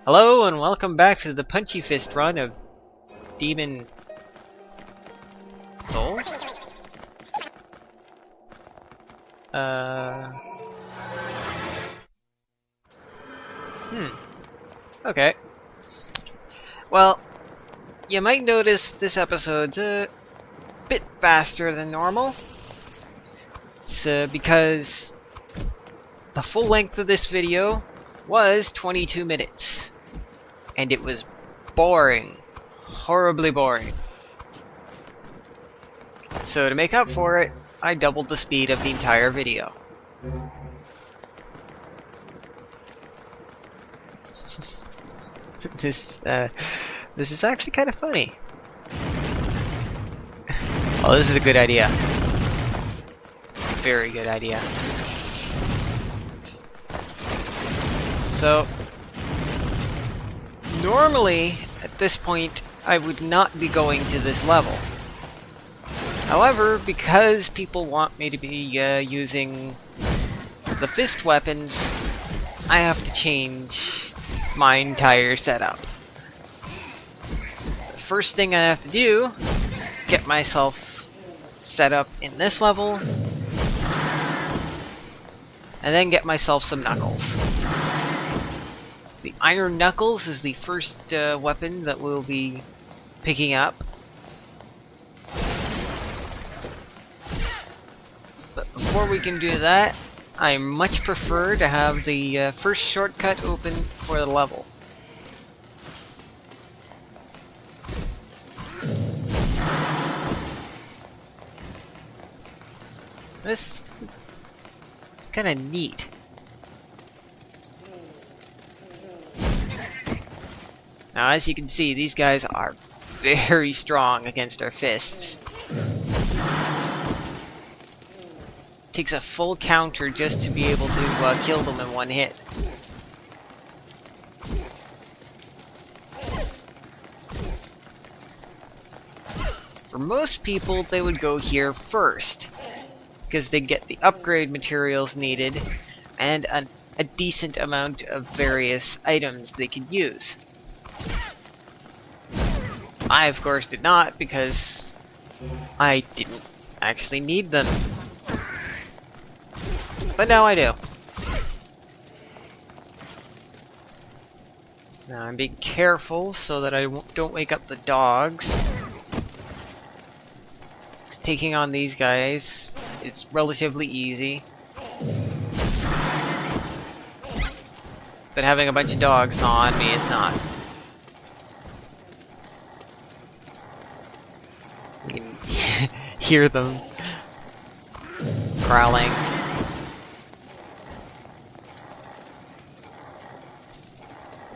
Hello and welcome back to the Punchyfist run of Demon Souls? Okay. Well, you might notice this episode's a bit faster than normal. It's because the full length of this video was 22 minutes. And it was boring. Horribly boring. So to make up for it, I doubled the speed of the entire video. This is actually kind of funny. Oh, this is a good idea. Very good idea. So, normally, at this point, I would not be going to this level. However, because people want me to be using the fist weapons, I have to change my entire setup. The first thing I have to do is get myself set up in this level, and then get myself some knuckles. The iron knuckles is the first weapon that we'll be picking up. But before we can do that, I much prefer to have the first shortcut open for the level. This is kind of neat. Now, as you can see, these guys are very strong against our fists. Takes a full counter just to be able to kill them in one hit. For most people, they would go here first, because they get the upgrade materials needed and a decent amount of various items they could use. I, of course, did not, because I didn't actually need them. But now I do. Now I'm being careful so that I don't wake up the dogs. Taking on these guys is relatively easy. But having a bunch of dogs gnaw on me is not. You can hear them growling.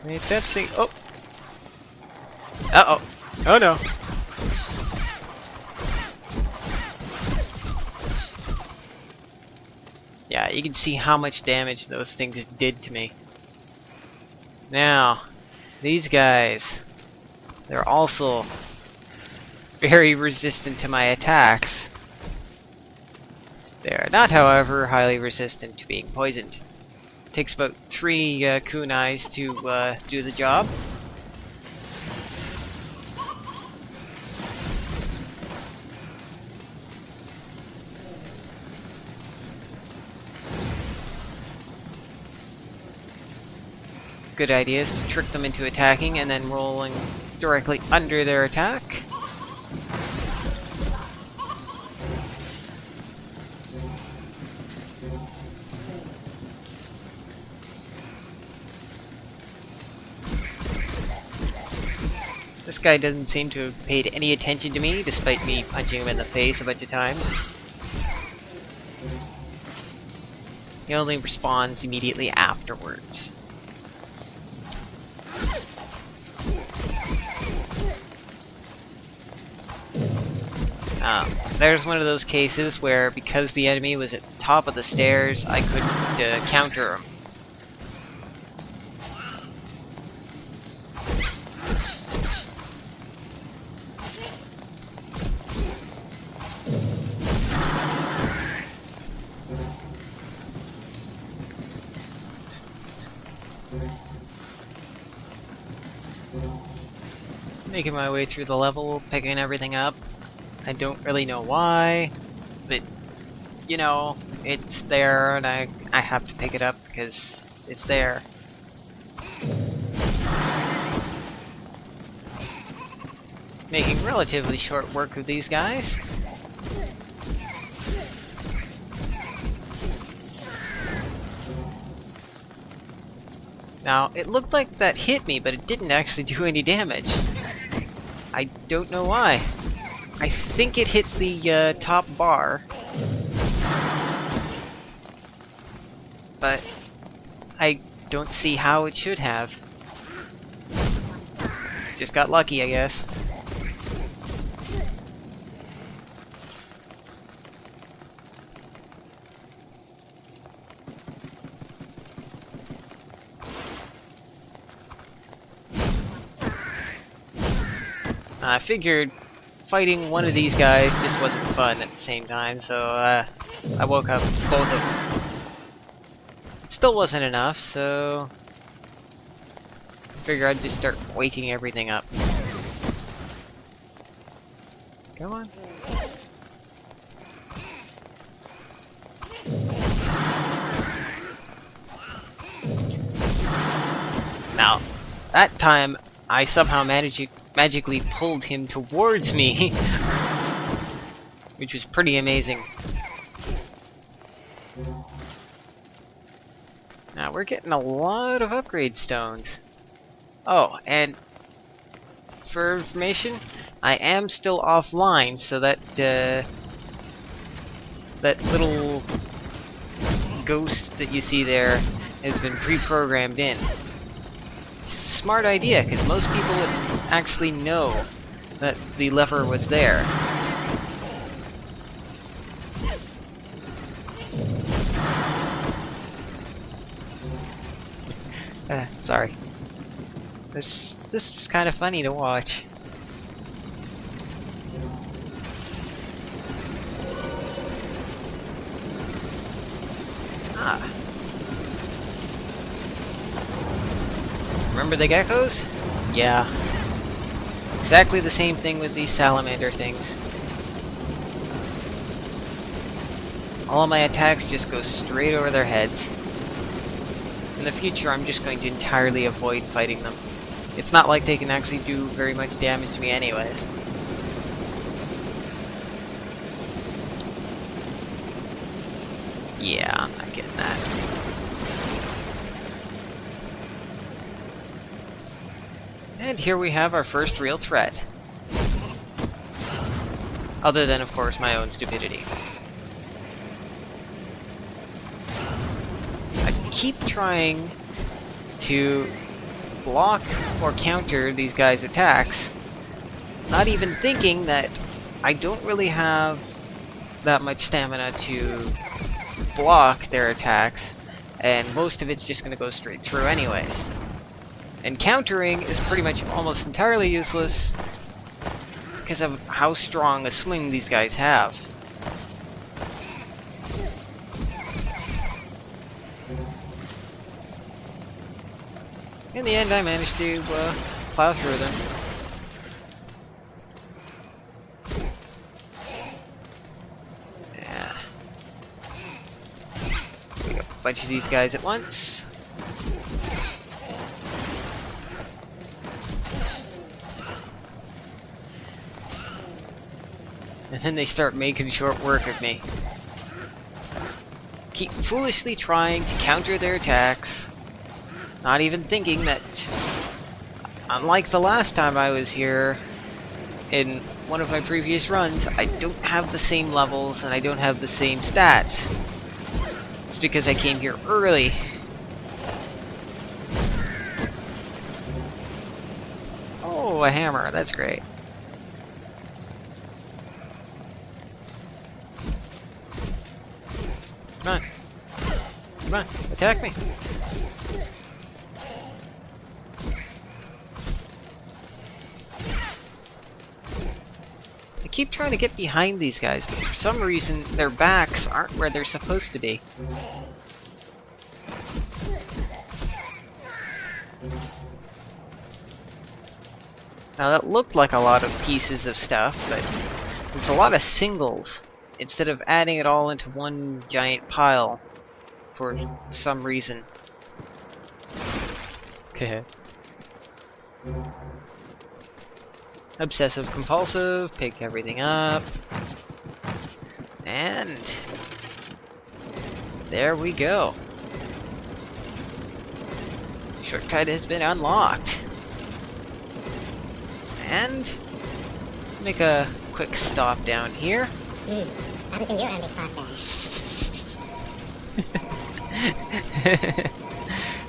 Wait, that's the— oh! Uh-oh! Oh no! Yeah, you can see how much damage those things did to me. Now, these guys, they're also very resistant to my attacks. They are not, however, highly resistant to being poisoned. It takes about 3 kunais to do the job. Good idea is to trick them into attacking and then rolling directly under their attack. This guy doesn't seem to have paid any attention to me, despite me punching him in the face a bunch of times. He only responds immediately afterwards. There's one of those cases where, because the enemy was at the top of the stairs, I couldn't counter him. Making my way through the level, picking everything up. I don't really know why, but you know, it's there and I have to pick it up because it's there. Making relatively short work of these guys. Now, it looked like that hit me, but it didn't actually do any damage. I don't know why. I think it hit the top bar. But I don't see how it should have. Just got lucky, I guess. I figured fighting one of these guys just wasn't fun at the same time, so I woke up both of them. It still wasn't enough, so I figured I'd just start waking everything up. Come on. Now, that time I somehow magically pulled him towards me, which was pretty amazing. Now we're getting a lot of upgrade stones. Oh, and for information, I am still offline, so that that little ghost that you see there has been pre-programmed in. Smart idea, because most people would actually know that the lever was there. Sorry. This is kind of funny to watch. Ah. Remember the geckos? Yeah. Exactly the same thing with these salamander things. All of my attacks just go straight over their heads. In the future, I'm just going to entirely avoid fighting them. It's not like they can actually do very much damage to me anyways. Yeah, I'm not getting that. And here we have our first real threat. Other than, of course, my own stupidity. I keep trying to block or counter these guys' attacks, not even thinking that I don't really have that much stamina to block their attacks, and most of it's just going to go straight through anyways. And countering is pretty much almost entirely useless because of how strong a swing these guys have. In the end, I managed to plow through them. Yeah. We got a bunch of these guys at once. And then they start making short work of me. Keep foolishly trying to counter their attacks, not even thinking that, unlike the last time I was here, in one of my previous runs, I don't have the same levels and I don't have the same stats. It's because I came here early. Oh, a hammer, that's great. Come on. Come on, attack me. I keep trying to get behind these guys, but for some reason their backs aren't where they're supposed to be. Now that looked like a lot of pieces of stuff, but it's a lot of singles instead of adding it all into one giant pile for some reason. Okay. Obsessive compulsive, pick everything up. And there we go. Shortcut has been unlocked. And make a quick stop down here. Haven't seen your enemy spot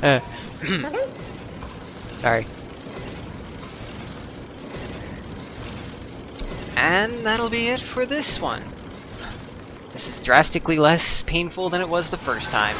there. Sorry. And that'll be it for this one. This is drastically less painful than it was the first time.